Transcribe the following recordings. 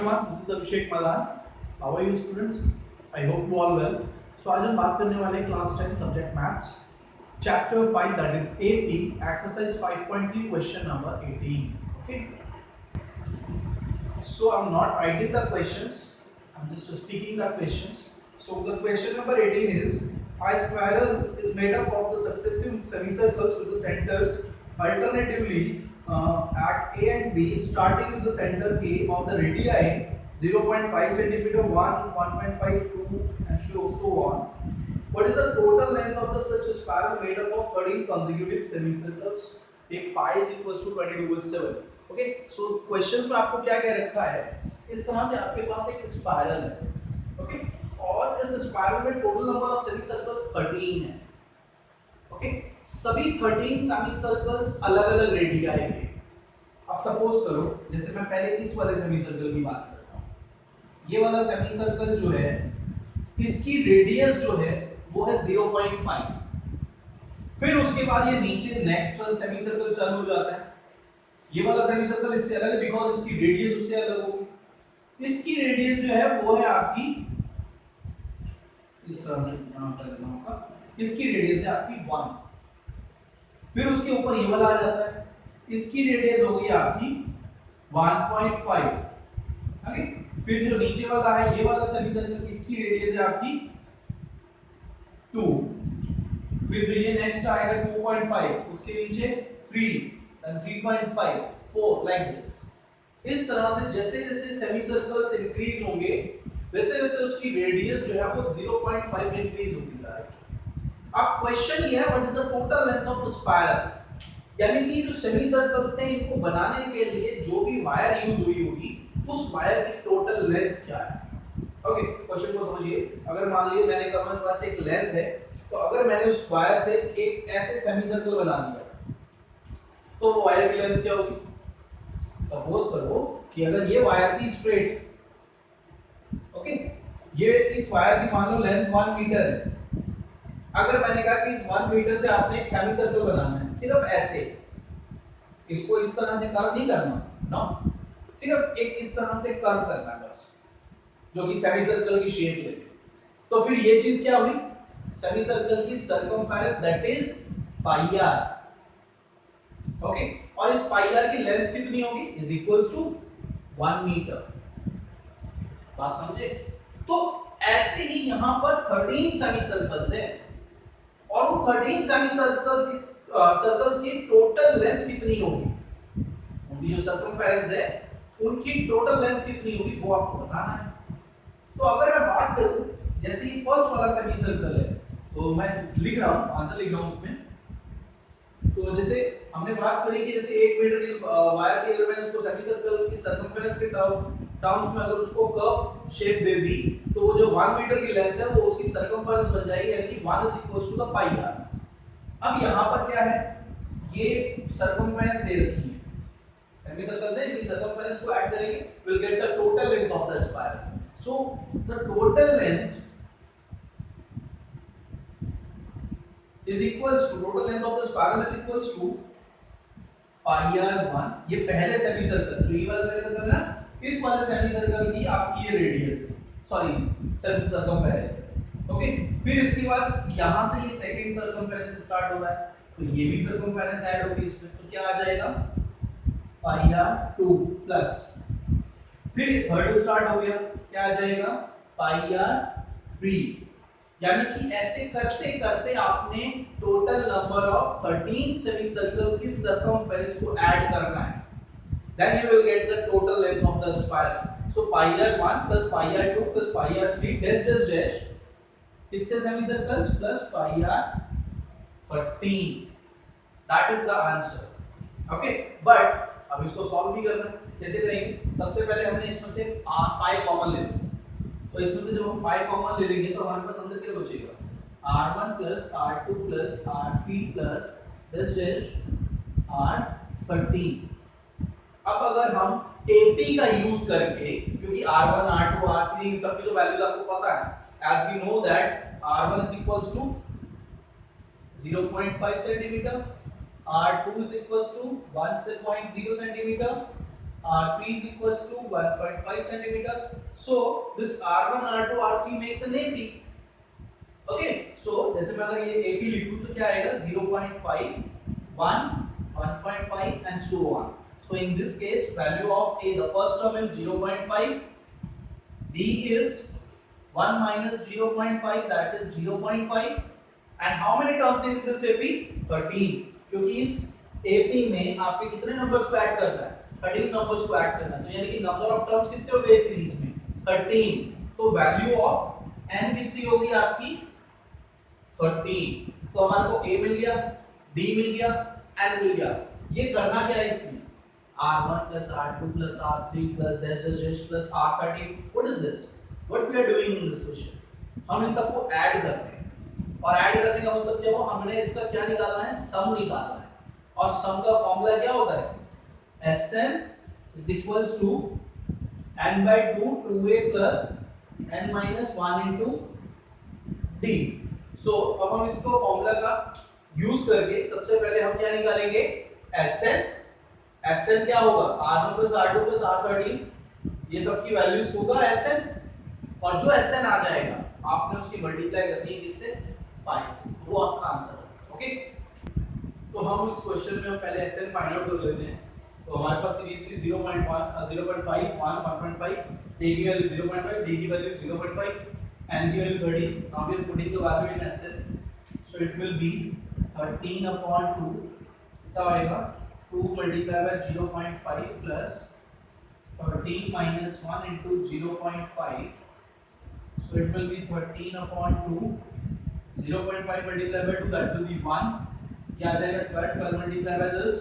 everyone, this is Abhishek Madan. How are you students? I hope you all well. So आज हम बात करने वाले हैं class 10 subject maths chapter 5 that is AP exercise 5.3 question number 18. Okay. So I'm not writing the questions. I'm just speaking the questions. So the question number 18 is a spiral is made up of the successive semicircles with the centers alternatively at A and B, starting with the center A of the radii 0.5 centimeter, 1, 1.5, 2, and so on. What is the total length of the such a spiral made up of 13 consecutive semicircles? Take pi is equals to 22/7. Okay, so questions में आपको क्या क्या रखा है? इस तरह से आपके पास एक स्पाइरल है, okay, और इस स्पाइरल में टोटल नंबर ऑफ सेमीसर्कल्स 13 है. ओके, सभी 13 सेमीसर्कल्स अलग-अलग रेडियस के. अब सपोज करो जैसे मैं पहले इस वाले सेमीसर्कल की बात करता हूं. ये वाला सेमीसर्कल जो है इसकी रेडियस जो है वो है 0.5. फिर उसके बाद ये नीचे नेक्स्ट वाला सेमीसर्कल चालू हो जाता है. ये वाला सेमीसर्कल इससे अलग है बिकॉज़ इसकी रेडियस उससे अलग होगी. इसकी रेडियस जो है वो है आपकी इस तरह से यहां पर लिखना होगा. इसकी रेडियस है आपकी 1. फिर उसके ऊपर ये वाला आ जाता है. इसकी रेडियस हो गई आपकी 1.5. ओके, फिर जो नीचे वाला है ये वाला सेमीसर्कल इसकी रेडियस है आपकी 2. फिर जो ये नेक्स्ट आएगा 2.5, उसके नीचे 3 and 3.5, 4 लाइक दिस. इस तरह से जैसे जैसे सेमीसर्कल्स इंक्रीज होंगे वैसे वैसे उसकी रेडियस जो है वो 0.5 इंक्रीज होती जा रही है. अब क्वेश्चन ये है what is the total length of spiral, यानी कि जो सेमीसर्कल्स थे इनको बनाने के लिए जो भी वायर यूज हुई होगी उस वायर की टोटल लेंथ क्या है. ओके, क्वेश्चन को समझिए. अगर मान लीजिए मैंने कहा मेरे पास एक लेंथ है, तो अगर मैंने उस वायर से एक ऐसे सेमीसर्कल बना दिया तो वो वायर की लेंथ क्या होगी. सपोज करो कि अगर ये वायर थी स्ट्रेट, ओके, ये इस वायर की मान लो लेंथ 1 मीटर है. अगर मैंने कहा कि इस 1 मीटर से आपने एक सेमीसर्कल बनाना है, सिर्फ ऐसे, इसको इस तरह से कर्व नहीं करना, नो, सिर्फ एक इस तरह से कर्व करना है बस, जो कि सेमीसर्कल की शेप ले. तो फिर ये चीज क्या हुई, सेमीसर्कल की circumference that is pi r. Okay, और इस पाई आर की लेंथ कितनी होगी, इज इक्वल्स टू 1 मीटर. बात समझे. तो ऐसे ही यहां पर 13 सेमीसर्कल्स हैं और उन 13 सर्कल्स की टोटल लेंथ कितनी होगी, उनकी जो सर्कमफेरेंस है उनकी टोटल लेंथ कितनी होगी वो आपको बताना है. तो अगर मैं बात करूं जैसे ये फर्स्ट वाला सेमीसर्कल है, तो मैं लिख रहा हूं, आंसर लिख रहा हूं उसमें. तो जैसे हमने बात करी कि जैसे 1 मीटर की वायर की अगर मैंने उसको सेमीसर्कल की सर्कमफेरेंस के टर्म्स में अगर उसको कर्व शेप दे दी तो वो जो 1 मीटर की लेंथ है वो उसकी सर्कमफेरेंस बन जाएगी, यानी कि 1 is equal to the pi r. अब यहां पर क्या है, ये सर्कमफेरेंस दे रखी है सेमीसर्कल से, इनकी सर्कमफेरेंस को ऐड करेंगे will get the total length of the spiral. So the total length is equals to total length of the spiral is equals to pi r1. ये पहले सेमीसर्कल जो ये वाला सेमीसर्कल है ना, इस वाले सेमीसर्कल की आपकी ये रेडियस है, सॉरी सर्कमफेरेंस है. ओके, फिर इसके बाद यहां से ये सेकंड सर्कमफेरेंस स्टार्ट हो रहा है, तो ये भी सर्कमफेरेंस ऐड होगी इसमें, तो क्या आ जाएगा पाई r2 प्लस, फिर ये थर्ड स्टार्ट हो गया, क्या आ जाएगा पाई r3. यानी कि ऐसे करते करते आपने टोटल नंबर ऑफ 13 सेमीसर्कल्स की सर्कमफेरेंस को ऐड करना है. Then you will get the total length of the spiral. So pi r1 plus pi r2 plus pi r3 dash dash dash कितने semicircles plus pi r13. That is the answer. Okay, but अब इसको solve भी करना है. कैसे करेंगे, सबसे पहले हमने इसमें से पाई कॉमन ले लिया, तो इसमें से जब हम पाई कॉमन ले लेंगे तो हमारे पास अंदर क्या बचेगा, r1 plus r2 plus r3 plus dash dash r13. अब अगर हम AP का यूज करके, क्योंकि r1 r2 r3 इन सब की जो वैल्यूज आपको पता है, as we know that r1 is equals to 0.5 centimeter, r2 is equals to 1.0 centimeter R3 is equals to 1.5 centimeter. So this R1, R2, R3 makes an AP. Okay, so जैसे मैं अगर ये AP लिखूं तो क्या आएगा 0.5, 1, 1.5 and so on. So in this case value of A, the first term is 0.5, B is 1 minus 0.5, that is 0.5, and how many terms in this AP? 13, क्योंकि इस AP में आपके कितने नंबर्स को ऐड करना है? 13 नंबर्स को ऐड करना है, तो यानी कि नंबर ऑफ टर्म्स कितने हो गए इस सीरीज में? 13. तो वैल्यू ऑफ n कितनी होगी आपकी? 13. तो हमारे को A मिल गया, D मिल गया, N मिल गया. ये करना क्या है इसमें? R1 plus R2 plus R3 plus dash dash dash plus R13. What is this? What we are doing in this question? हम इन सबको ऐड कर रहे हैं, और ऐड करने का मतलब क्या हुआ? हमने इसका क्या निकालना है? सम निकालना है, और सम का फॉर्मूला क्या होता है? Sn is equals to n by 2 2a plus n minus 1 into d. So अब हम इसको फॉर्मूला का यूज करके सबसे पहले हम क्या निकालेंगे? Sn. Sn क्या होगा? R1 plus R2 plus R13, ये सब की वैल्यूज होगा Sn, और जो Sn आ जाएगा आपने उसकी मल्टीप्लाई करनी है किससे? पाई से, वो आपका आंसर होगा. ओके, तो हम इस क्वेश्चन में हम पहले Sn फाइंड आउट कर लेते हैं. तो हमारे पास सीरीज थी 0.1 0.5 1 1.5, a की वैल्यू 0.5, d की वैल्यू 0.5, n की value 13. Now we are putting the value in Sn, so it will be 13/2. कितना आएगा? 2 multiplied by 0.5 plus 13 minus 1 into 0.5, so it will be 13/2. 0.5 multiplied by 2, that will be 1. क्या आ जाएगा? 12 multiplied by this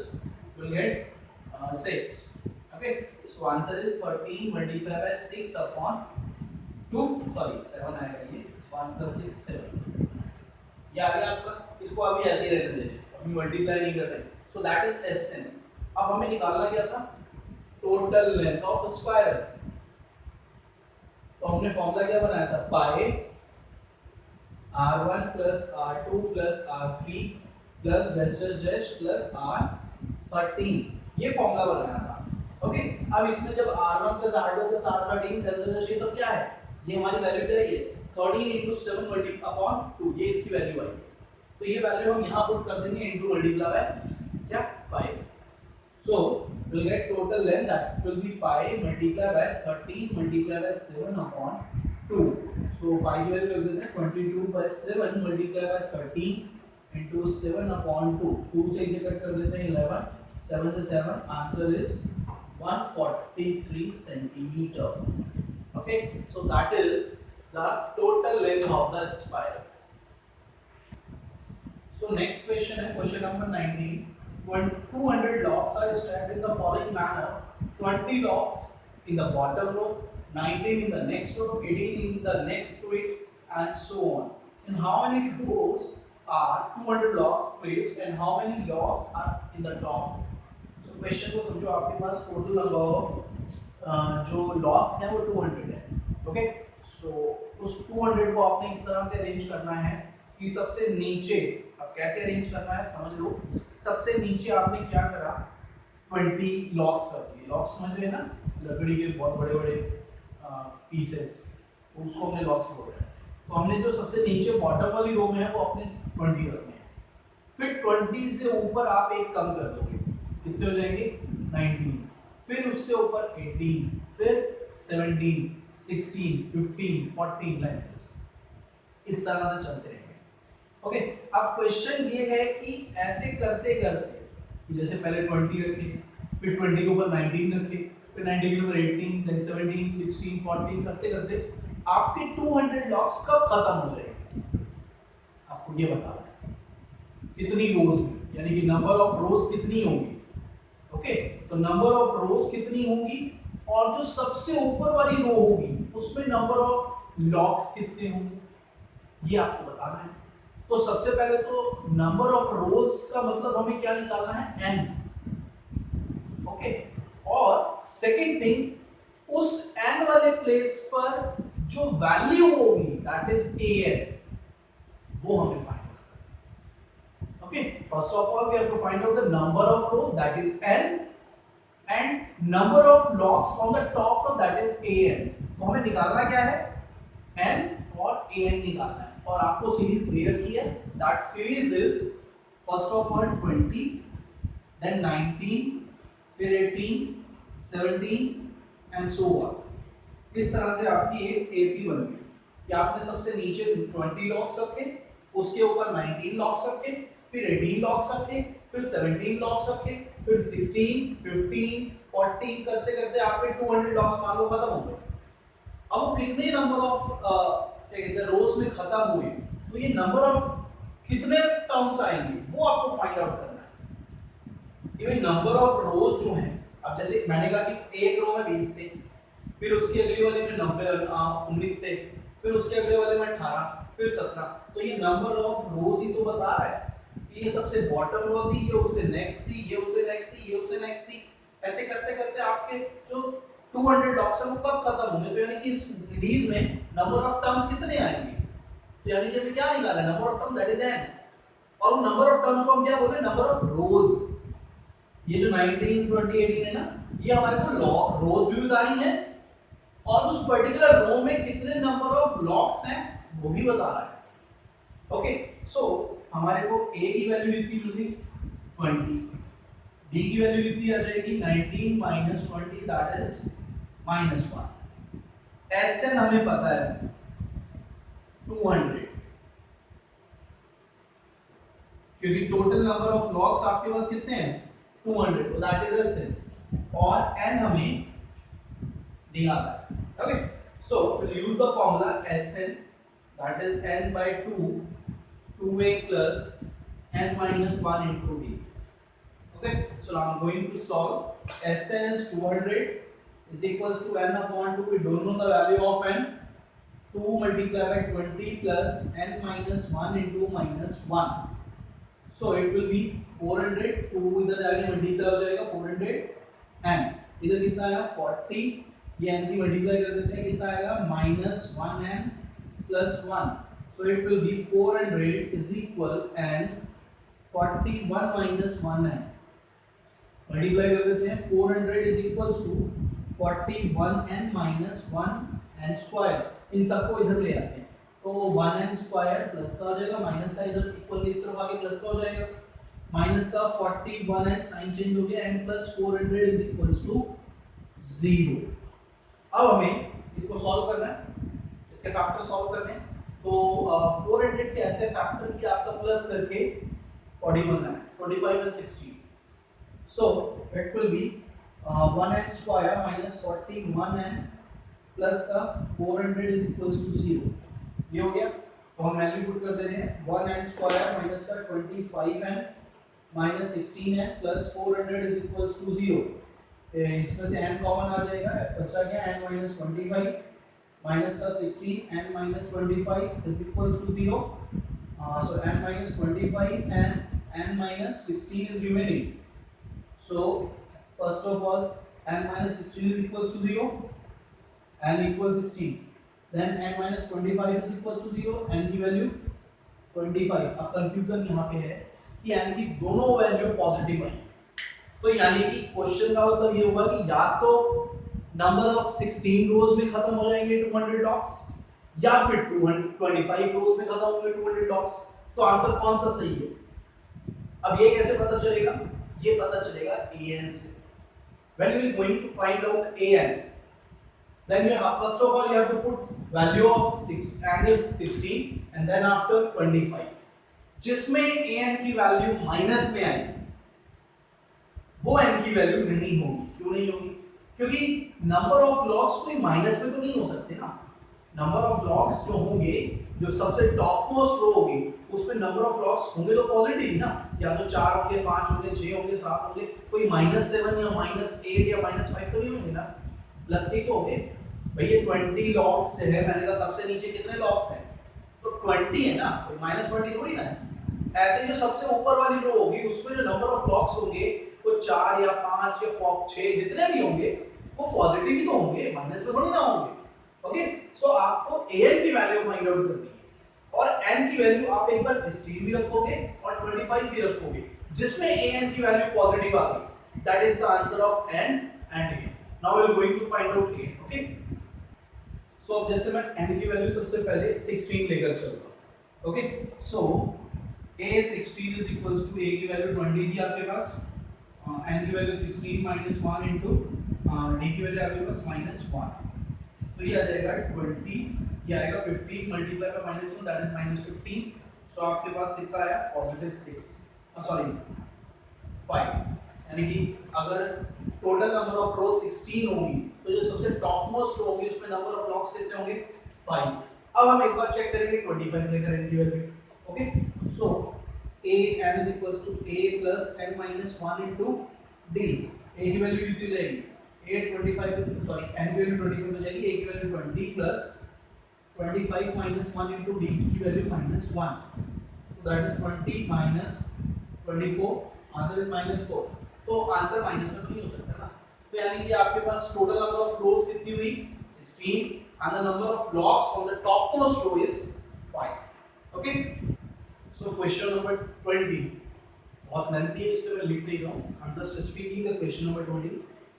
will get 6. Okay, so answer is 13 multiplied by 6/2. Sorry 7 आएगा, ये 1 plus 6 7. ये आ गया आपका. इसको अभी ऐसे ही रहने देंगे, अभी मल्टीप्लाई नहीं कर रहे. So that is Sn. अब हमें निकालना क्या था? Total length of square. तो हमने फॉर्मूला क्या बनाया था? पाई R1 plus R2 plus R3 plus dash dash dash plus R13, ये फॉर्मूला बनाया था. ओके, अब इसमें जब R1 plus R2 plus R13 dash dash dash ये सब क्या है? ये हमारी वैल्यू क्या है? 13 into 7 multiplied 2, ये इसकी वैल्यू आई. तो ये वैल्यू हम यहाँ पुट कर देंगे इनटू मल्टीप्लाई बाय क्या? पाई. So we'll get total length, that will be pi multiplied by 13 multiplied by 7/2. So pi की वैल्यू लिख देते हैं 22 by 7 multiplied by 13 into 7/2. 2 से इसे कट कर देते हैं 11, 7 से 7, answer is 143 centimeter. Okay, so that is the total length of the spiral. So next question है question number 19. When 200 logs are stacked in the following manner: 20 logs in the bottom row, 19 in the next row, 18 in the next to it, and so on. In how many rows are 200 logs placed, and how many logs are in the top? So question को समझो, आपके पास total number of जो logs हैं वो 200 है. Okay, so उस 200 को आपने इस तरह से अरेंज करना है कि सबसे नीचे, अब कैसे अरेंज करना है समझ लो. सबसे नीचे आपने क्या करा? 20 लॉग्स कर दिए. लॉग्स समझ रहे हैं ना, लकड़ी के बहुत बड़े बड़े पीसेस, उसको हमने लॉग्स बोल रहे हैं. तो हमने जो सबसे नीचे बॉटम वाली रो में है वो अपने 20 रखने हैं. फिर 20 से ऊपर आप एक कम कर दोगे, कितने हो जाएंगे? 19. फिर उससे ऊपर 18, फिर 17, 16, 15, 14 लाइक दिस. इस तरह से चलते रहेंगे. ओके, अब क्वेश्चन ये है कि ऐसे करते करते कि जैसे पहले 20 रखे, फिर 20 के ऊपर 19 रखे, फिर 19 के ऊपर 18, then 17, 16, 14 करते करते आपके 200 लॉग्स कब खत्म हो जाएंगे? आपको ये बताना है. कितनी रोज में, यानी कि नंबर ऑफ रोज कितनी होगी. ओके, तो नंबर ऑफ रोज कितनी होंगी, और जो सबसे ऊपर वाली रो होगी उसमें नंबर ऑफ लॉग्स कितने होंगे, ये आपको बताना है. तो सबसे पहले तो नंबर ऑफ रोज का मतलब हमें क्या निकालना है? n. ओके, और सेकंड थिंग, उस n वाले प्लेस पर जो वैल्यू होगी दैट इज an, वो हमें फाइंड करना है. Okay, first of all we have to find out the number of rows that is n, and number of locks on the top of that is an। तो हमें निकालना क्या है, n और an निकालना है, और आपको सीरीज दे रखी है, that series is first of all 20, then 19, फिर 18, 17 एंड सो ऑन। इस तरह से आपकी एक एपी बन गई कि आपने सबसे नीचे 20 लॉक्स रखे, उसके ऊपर 19 लॉक्स रखे, फिर 18 लॉक्स रखे, फिर 17 लॉक्स रखे, फिर 16, 15, 40 करते करते आपके 200 लॉक्स मान लो खत्म हो गए। अब वो कितने नंबर ऑफ क्या कहते हैं रोज में खत्म हुए, तो ये नंबर ऑफ कितने टर्म्स आएंगे वो आपको फाइंड आउट करना है। कि भाई नंबर ऑफ रोज जो हैं, अब जैसे मैंने कहा कि एक रो में 20 थे, फिर उसके अगले वाले में 19 थे, फिर उसके अगले वाले में 18, फिर 17, तो ये नंबर ऑफ रोज ही तो बता रहा है। ये सबसे बॉटम रो थी, ये उससे नेक्स्ट थी, ये उससे नेक्स्ट थी, ये उससे नेक्स्ट थी, ऐसे करते करते आपके जो 200 लॉक्स है वो कब खत्म होंगे। तो यानी कि इस सीरीज में नंबर ऑफ टर्म्स कितने आएंगे, तो यानी कि हमें क्या निकाला, number of terms that is n, और उन नंबर ऑफ टर्म्स को हम क्या बोल रहे हैं, नंबर ऑफ रोज। ये जो 19, 20, 18 है ना, ये हमारे को रोज भी बता रही है, और उस पर्टिकुलर रो में कितने नंबर ऑफ लॉक्स हैं वो भी बता रहा है। ओके, सो हमारे को a की वैल्यू कितनी मिल गई 20, d की वैल्यू कितनी आ जाएगी 19 माइनस 20 दैट इज -1। Sn हमें पता है 200, क्योंकि टोटल नंबर ऑफ लॉक्स आपके पास कितने हैं 200, तो दैट इज Sn, और n हमें निकालना है। Okay, so we'll use the formula Sn, that is n by 2, 2a plus n minus 1 into d. Okay, so now I'm going to solve. Sn is 200 is equals to n upon 2. We don't know the value of n. 2 multiplied by 20 plus n minus 1 into minus 1. So it will be 400. 2 इधर जाके multiply हो जाएगा 400, n इधर कितना आया 40, ये n की multiply कर देते हैं, कितना आएगा -1n plus 1. So it will be 400 is equal and 41 minus 1n. Multiply कर देते हैं, 400 is equals to 41n minus 1n square. इन सबको इधर ले आते हैं, तो 1n square प्लस का हो जाएगा, माइनस का इधर इक्वल की इस तरफ आके प्लस का हो जाएगा, माइनस का 41n साइन चेंज हो गया, n plus 400 is equals to 0. अब हमें इसको सॉल्व करना है, इसके फैक्टर सॉल्व करने हैं। तो 400 के ऐसे फैक्टर की आपका प्लस करके 41 है, 45 and 16, so it will be 1n square minus 41n plus का 400 is equals to 0। ये हो गया, तो हम वैल्यू पुट कर देते हैं 1n square माइनस का 25n minus 16n plus 400 is equals to 0। इसमें से n कॉमन आ जाएगा, बचा गया n minus 25 minus का 16 n minus 25 is equals to 0. So n minus 25 and n minus 16 is remaining. So first of all n minus 16 is equals to 0, n equals 16, then n minus 25 is equals to 0, n की value 25। अब confusion यहाँ पे है कि n की दोनों value positive है, तो यानी कि क्वेश्चन का मतलब ये होगा कि या तो नंबर ऑफ 16 रोज में खत्म हो जाएंगे 200 लॉक्स, या फिर 225 रोज में खत्म होंगे 200 लॉक्स। तो आंसर कौन सा सही है? अब ये कैसे पता चलेगा? ये पता चलेगा an से। When you are going to find out an, then you have first of all you have to put value of 6 and is 16 and then after 25, जिसमें an की वैल्यू माइनस में आई वो n की वैल्यू नहीं होगी। क्यों नहीं होगी? क्योंकि नंबर ऑफ लॉग्स कोई माइनस में तो नहीं हो सकते ना। नंबर ऑफ लॉग्स जो होंगे, जो सबसे टॉप मोस्ट रो होगी, उसमें नंबर ऑफ लॉग्स होंगे तो पॉजिटिव ना, या तो 4 होंगे, 5 होंगे, 6 होंगे, 7 होंगे, कोई -7 या -8 या -5 तो नहीं होंगे ना, प्लस के तो होंगे। भैया 20 लॉग्स जो है, मैंने कहा सबसे नीचे कितने लॉग्स हैं, तो 20 है ना, कोई -20 थोड़ी ना है। ऐसे जो सबसे ऊपर वाली रो होगी उसमें जो नंबर ऑफ लॉग्स होंगे वो 4 या 5 या 6 जितने भी होंगे वो पॉजिटिव ही तो होंगे, माइनस में थोड़ी ना होंगे। ओके, सो आपको an की वैल्यू फाइंड आउट करनी है, और n की वैल्यू आप एक बार 16 भी रखोगे और 25 भी रखोगे, जिसमें an की वैल्यू पॉजिटिव आ गई That is the answer of n and a. Now we are going to find out a. Okay. So अब जैसे मैं n की वैल्यू सबसे पहले 16 लेकर चलूंगा. Okay. So a 16 is equals to a की वैल्यू 20 थी आपके पास, n की वैल्यू 16 minus 1 into d की वैल्यू आपके पास -1. तो ये आ जाएगा 20, ये आएगा 15 मल्टीप्लाई बाय -1, दैट इज -15. सो आपके पास कितना आया +6 सॉरी 5. यानी कि अगर टोटल नंबर ऑफ रो 16 होंगी तो जो सबसे टॉप मोस्ट रो होगी उसमें नंबर ऑफ ब्लॉक्स कितने होंगे 5. अब हम एक बार चेक करेंगे 25 लेकर n की value. Okay. So a n is equals to a plus n minus 1 into d. a की वैल्यू कितनी हो जाएगी 8 25 सॉरी n की वैल्यू 25 हो जाएगी, a की value 20 plus 25 minus 1 into d की value -1. so that is 20 minus 24, answer is -4. तो आंसर माइनस में तो नहीं हो सकता ना. तो यानी कि आपके पास टोटल नंबर ऑफ रोज कितनी हुई 16 and the number of blocks on the top most row is 5. Okay. So question number 20 बहुत लेंथी है, इसलिए मैं लिख नहीं रहा हूं. I am just speaking the question number 20.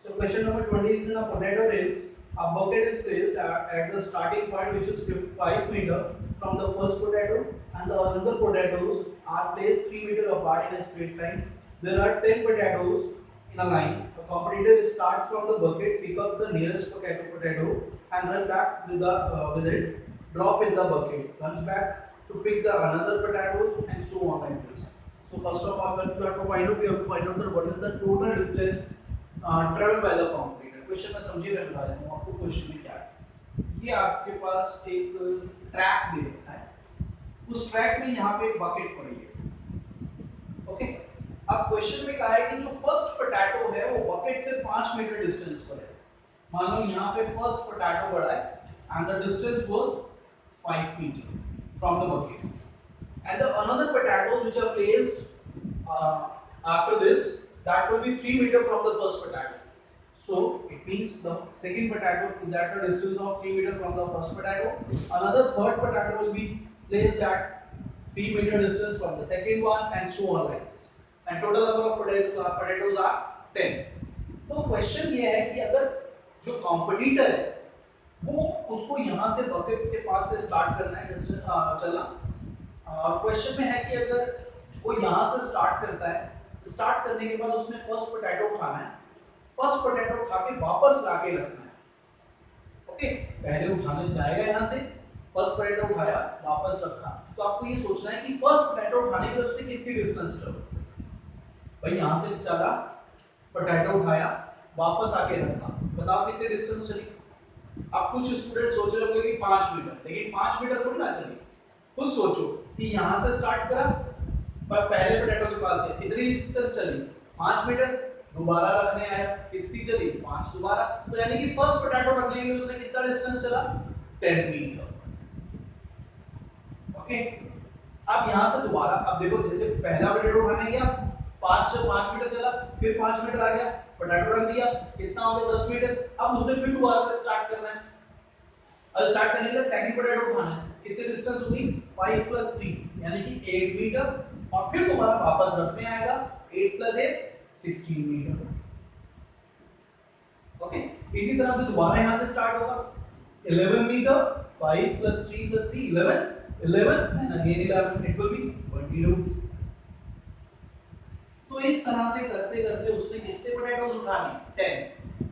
So question number 20 is in a potato race. A bucket is placed at the starting point, which is 5 meter from the first potato, and the other potatoes are placed 3 meter apart in a straight line. There are 10 potatoes in a line. A competitor starts from the bucket, pick up the nearest potato, and run back with it. Drop in the bucket, runs back to pick the another potatoes, and so on like this. So first of all, we have to find out what is the total distance travel by the computer. Question में समझिए, मैं बता देता हूं आपको question में क्या है. ये आपके पास एक ट्रैक दे रखा है, उस ट्रैक में यहाँ पे एक बकेट पड़ी है. ओके. अब क्वेश्चन में कहा है कि जो फर्स्ट पोटैटो है वो बकेट से 5 मीटर डिस्टेंस पर है. मान लो यहाँ पे फर्स्ट पोटैटो पड़ा है and the distance was 5 metre from the bucket and the another potatoes which are placed after this that will be 3 meter from the first potato. So it means the second potato is at a distance of 3 meter from the first potato. Another third potato will be placed at 3 meter distance from the second one, and so on like this. And total number of potatoes are 10. तो question ये है कि अगर जो competitor है वो उसको यहाँ से बकेट के पास से स्टार्ट करना है डिस्टेंस चलना. और क्वेश्चन में है कि अगर वो यहाँ से स्टार्ट करता है, स्टार्ट करने के बाद उसने फर्स्ट पोटैटो उठाना है, फर्स्ट पोटैटो उठा के वापस लाके रखना है. ओके. पहले उठाने जाएगा यहाँ से, फर्स्ट पोटैटो उठाया वापस रखा. तो आपको ये सोचना है कि फर्स्ट पोटैटो उठाने के लिए उसने कितनी डिस्टेंस ट्रैवल. भाई यहाँ से चला, पोटैटो उठाया, वापस आके रखा, बताओ कितनी डिस्टेंस चली. अब कुछ स्टूडेंट सोच रहे होंगे कि 5 मीटर, लेकिन 5 मीटर थोड़ी ना चली. खुद सोचो कि यहाँ से स्टार्ट करा पर पहले पोटैटो के पास गया, कितनी डिस्टेंस चली 5 मीटर. दोबारा रखने आया, कितनी चली 5 दोबारा. तो यानी कि फर्स्ट पोटैटो रखने के लिए उसने कितना डिस्टेंस चला 10 मीटर. ओके. अब यहां से दोबारा, अब देखो जैसे पहला पोटैटो उठाने गया 5 मीटर चला, फिर 5 मीटर आ गया, पोटैटो रख दिया, कितना हो गया 10 मीटर. अब उसने फिर दोबारा से स्टार्ट करना है. अब स्टार्ट करने के लिए सेकंड पोटैटो उठाना है, कितनी डिस्टेंस होगी 5 + 3 यानी कि 8 मीटर. और फिर दोबारा वापस रखने आएगा, 8 + 8 16 मीटर. ओके. इसी तरह से दोबारा यहां से स्टार्ट होगा 11 metre, 5 + 3 + 3 11 and again 11, it will be 22. तो इस तरह से करते करते उसने कितने पोटैटोज उठाने 10.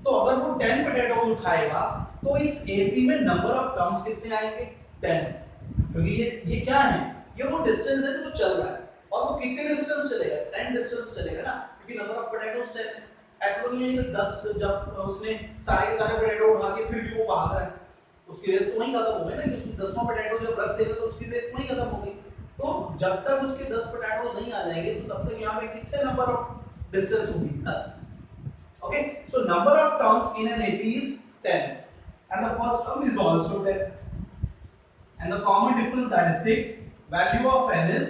तो अगर वो 10 पोटैटोज उठाएगा तो इस एपी में नंबर ऑफ टर्म्स कितने आएंगे 10. क्योंकि ये क्या है, ये वो डिस्टेंस है जो चल रहा है. और वो कितने डिस्टेंस चलेगा 10 डिस्टेंस चलेगा ना, क्योंकि नंबर ऑफ पोटैटोस 10 है. ऐसा तो नहीं है कि 10 जब उसने सारे पोटैटो उठा के फिर भी वो भाग रहा है, उसकी रेस तो वहीं खत्म हो गई ना. कि उसने 10वां पोटैटो जब रख देगा तो उसकी रेस वहीं खत्म हो गई. तो जब तक उसके 10 पोटैटोस नहीं आ जाएंगे तो तब तक यहाँ पे कितने नंबर ऑफ डिस्टेंस होगी 10. Okay. So number of terms in an AP is 10 and the first term is also 10 and the common difference that is 6. value of n is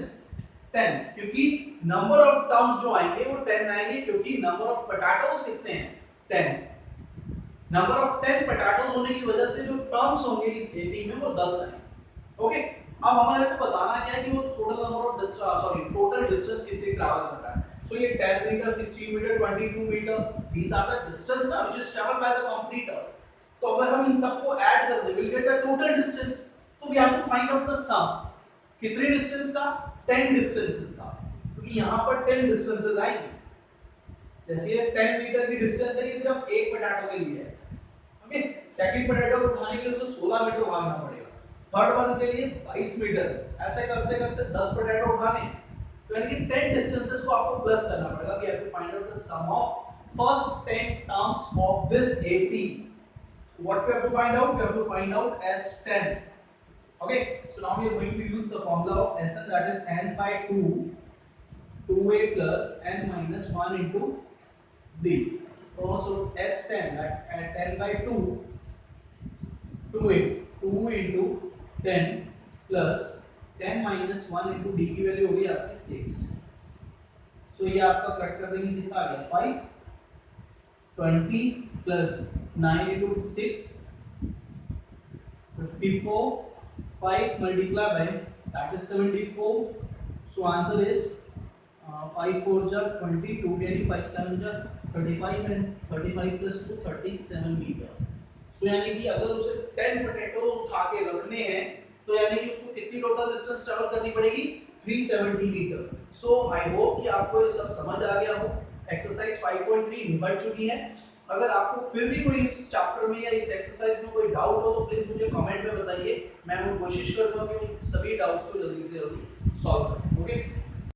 10 क्योंकि नंबर ऑफ टर्म्स जो आएंगे वो 10 आएंगे, क्योंकि number of potatoes कितने हैं 10. Number of 10 potatoes होने की वजह से जो टर्म्स होंगे इस एपी में वो 10 आएंगे. ओके. अब हमारे को बताना क्या है कि वो total number of total distance कितनी ट्रैवल कर रहा है. So ये 10 meter, 16 meter, 22 meter, these are the distance now which is traveled by the competitor. तो अगर हम इन सबको ऐड कर दें, we'll get the total distance. तो we have to find out the sum. कितने डिस्टेंस का? 10 डिस्टेंसेस का. क्योंकि यहाँ पर 10 डिस्टेंसेस आएंगे. जैसे ये 10 मीटर की डिस्टेंस है, ये सिर्फ एक पोटैटो के लिए है. ओके, सेकंड पोटैटो को उठाने के लिए उसे 16 मीटर भागना पड़ेगा. थर्ड वन के लिए 22 मीटर. ऐसे करते करते 10 पोटैटो उठाने हैं. तो यानी कि 10 डिस्टेंसेस को आपको प्लस करना पड़ेगा. We have to find out the sum of first 10 terms of this AP. What we have to find out? We have to find out S10. Okay, so now we are going to use the formula of Sn, that is n by 2, 2a plus n minus 1 into d. So S10, that at 10 by 2, 2a, 2 into 10 plus 10 minus 1 into d की value होगी आपकी 6. सो ये आपका cut कर देंगे, कितना आ गया 5, 20 plus 9 into 6, 54, 5 multiplied by that is 74. So answer is 5 4 जा 20, 2 यानी 5 7 जा 35 and 35 plus 2 37 मीटर. सो यानी कि अगर उसे 10 पोटैटो उठा के रखने हैं तो यानी कि उसको कितनी टोटल डिस्टेंस ट्रैवल करनी पड़ेगी? 370 मीटर. सो आई होप कि आपको ये सब समझ आ गया हो. एक्सरसाइज 5.3 निपट चुकी है. अगर आपको फिर भी कोई इस चैप्टर में या इस एक्सरसाइज में कोई डाउट हो तो प्लीज मुझे कमेंट में बताइए. मैं वो कोशिश करूंगा कि उन सभी डाउट्स को जल्दी से जल्दी सॉल्व करूं. ओके.